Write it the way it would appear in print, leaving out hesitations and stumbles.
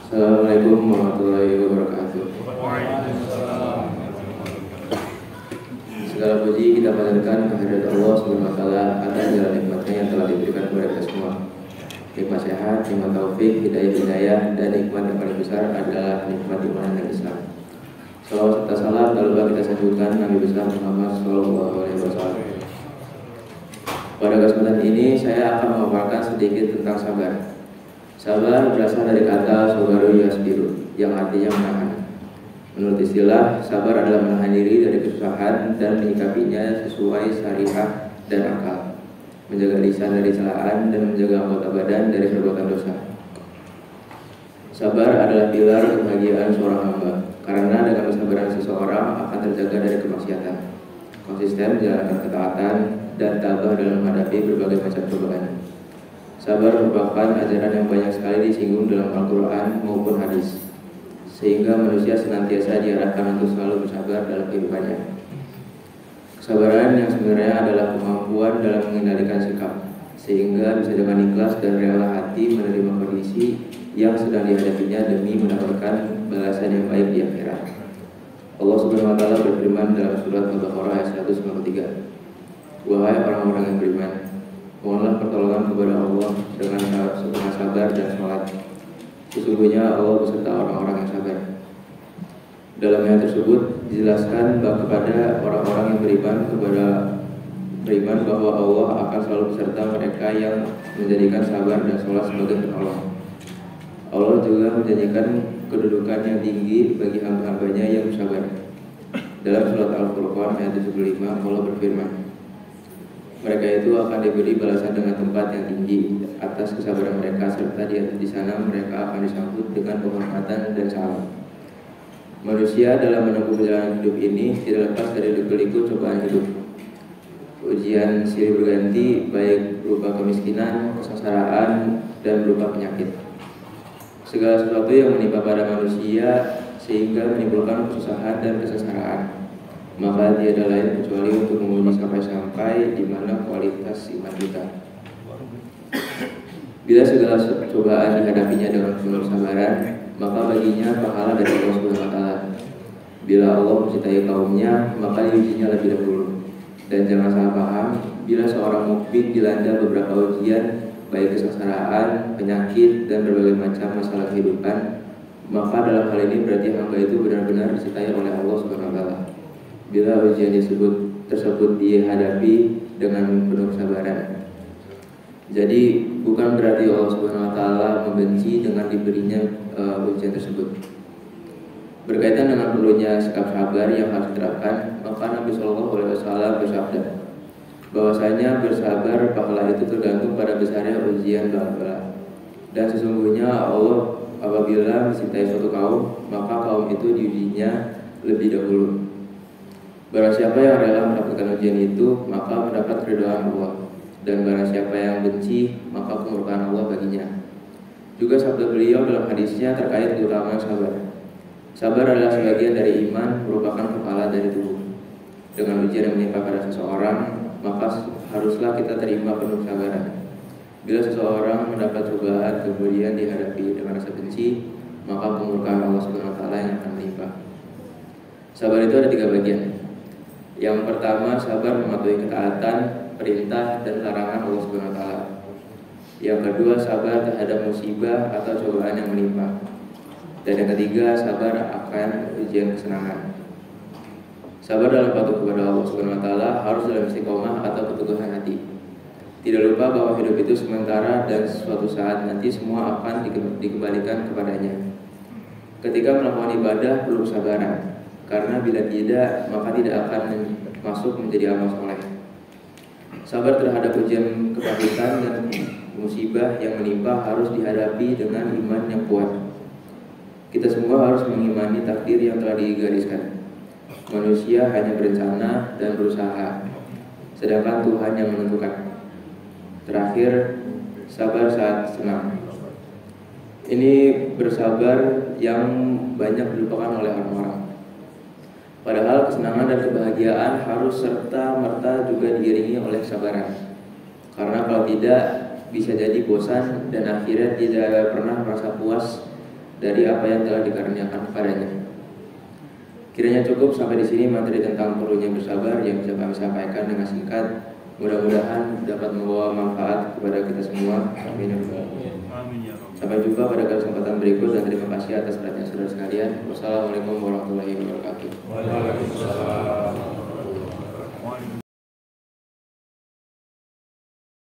Assalamualaikum warahmatullahi wabarakatuh. Segala puji kita panjatkan kehadirat Allah Subhanahu wa taala atas segala nikmatnya yang telah diberikan kepada kita semua. Nikmat sehat, nikmat taufik, hidayah, dan nikmat yang paling besar adalah nikmat iman dan Islam. Salawat serta salam tak lupa kita sanjungkan Nabi besar Muhammad Sallallahu Alaihi Wasallam. Pada kesempatan ini saya akan memaparkan sedikit tentang sabar. Sabar berasal dari kata sabaru yasbiru, yang artinya menahan. Menurut istilah, sabar adalah menahan diri dari kesusahan dan menyikapinya sesuai syariah dan akal, menjaga lisan dari celaan dan menjaga anggota badan dari perbuatan dosa. Sabar adalah pilar kebahagiaan seorang hamba, karena dengan kesabaran seseorang akan terjaga dari kemaksiatan, konsisten menjalankan ketaatan, dan tabah dalam menghadapi berbagai macam cobaan. Sabar merupakan ajaran yang banyak sekali disinggung dalam Al-Quran maupun hadis, sehingga manusia senantiasa diarahkan untuk selalu bersabar dalam kehidupannya. Kesabaran yang sebenarnya adalah kemampuan dalam mengendalikan sikap, sehingga bisa dengan ikhlas dan rela hati menerima kondisi yang sedang dihadapinya demi mendapatkan balasan yang baik di akhirat. Allah Subhanahu wa taala berfirman dalam surat Al-Baqarah ayat 153, "Wahai orang-orang yang beriman, mohonlah pertolongan kepada Allah dengan sabar dan sholat. Sesungguhnya Allah beserta orang-orang yang sabar." Dalam ayat tersebut dijelaskan kepada orang-orang yang beriman bahwa Allah akan selalu beserta mereka yang menjadikan sabar dan sholat sebagai penolong. Allah juga menjanjikan kedudukan yang tinggi bagi hamba-hambanya yang bersabar. Dalam surat Al-Furqan ayat 75, Allah berfirman, "Mereka itu akan diberi balasan dengan tempat yang tinggi atas kesabaran mereka, serta di sana mereka akan disambut dengan penghormatan dan salam." Manusia dalam menempuh perjalanan hidup ini tidak lepas dari liku-liku cobaan hidup. Ujian silih berganti, baik berupa kemiskinan, kesengsaraan, dan berupa penyakit. Segala sesuatu yang menimpa pada manusia sehingga menimbulkan kesusahan dan kesengsaraan, maka tiada lain kecuali untuk menguji sampai-sampai di mana kualitas iman kita. Bila segala cobaan dihadapinya dengan penuh kesabaran, maka baginya pahala dari Allah Subhanahu wa taala. Bila Allah mencintai kaumnya, maka diujinya lebih dahulu. Dan jangan salah paham, bila seorang mukmin dilanda beberapa ujian, baik kesengsaraan, penyakit, dan berbagai macam masalah kehidupan, maka dalam hal ini berarti hamba itu benar-benar dicintai oleh Allah Subhanahu wa taala. Bila ujian tersebut dihadapi dengan penuh kesabaran. Jadi bukan berarti Allah Subhanahu wa taala membenci dengan diberinya ujian tersebut. Berkaitan dengan perlunya sikap sabar yang harus diterapkan, maka Nabi Shallallahu Alaihi Wasallam bersabda bahwasanya bersabar pahala itu tergantung pada besarnya ujian bala. Dan sesungguhnya Allah apabila mencintai suatu kaum, maka kaum itu diujinya lebih dahulu. Barang siapa yang rela mendapatkan ujian itu, maka mendapat keridhaan Allah. Dan barang siapa yang benci, maka kemurkaan Allah baginya. Juga sabda beliau dalam hadisnya terkait keutamaan sabar. Sabar adalah sebagian dari iman, merupakan kepala dari tubuh. Dengan ujian yang menimpa pada seseorang, maka haruslah kita terima penuh kesabaran. Bila seseorang mendapat cobaan kemudian dihadapi dengan rasa benci, maka kemurkaan Allah Subhanahu wa taala yang akan menimpa. Sabar itu ada 3 bagian. Yang pertama, sabar mematuhi ketaatan, perintah dan larangan Allah Subhanahu wa taala. Yang kedua, sabar terhadap musibah atau cobaan yang menimpa. Dan yang ketiga, sabar akan ujian kesenangan. Sabar dalam patuh kepada Allah Subhanahu wa taala harus dalam istiqomah atau keteguhan hati. Tidak lupa bahwa hidup itu sementara dan suatu saat nanti semua akan dikembalikan kepadanya. Ketika melakukan ibadah perlu kesabaran, karena bila tidak maka tidak akan masuk menjadi amal soleh. Sabar terhadap ujian kepahitan dan musibah yang menimpa harus dihadapi dengan iman yang kuat. Kita semua harus mengimani takdir yang telah digariskan. Manusia hanya berencana dan berusaha, sedangkan Tuhan yang menentukan. Terakhir, sabar saat senang. Ini bersabar yang banyak dilupakan oleh orang-orang. Padahal kesenangan dan kebahagiaan harus serta-merta juga diiringi oleh kesabaran. Karena kalau tidak, bisa jadi bosan dan akhirnya tidak pernah merasa puas dari apa yang telah dikaruniakan kepadanya. Kiranya cukup sampai di sini materi tentang perlunya bersabar yang bisa kami sampaikan dengan singkat. Mudah-mudahan dapat membawa manfaat kepada kita semua. Amin. Sampai jumpa pada kesempatan berikut dan terima kasih atas perhatian saudara sekalian. Wassalamualaikum warahmatullahi wabarakatuh. Waalaikumsalam.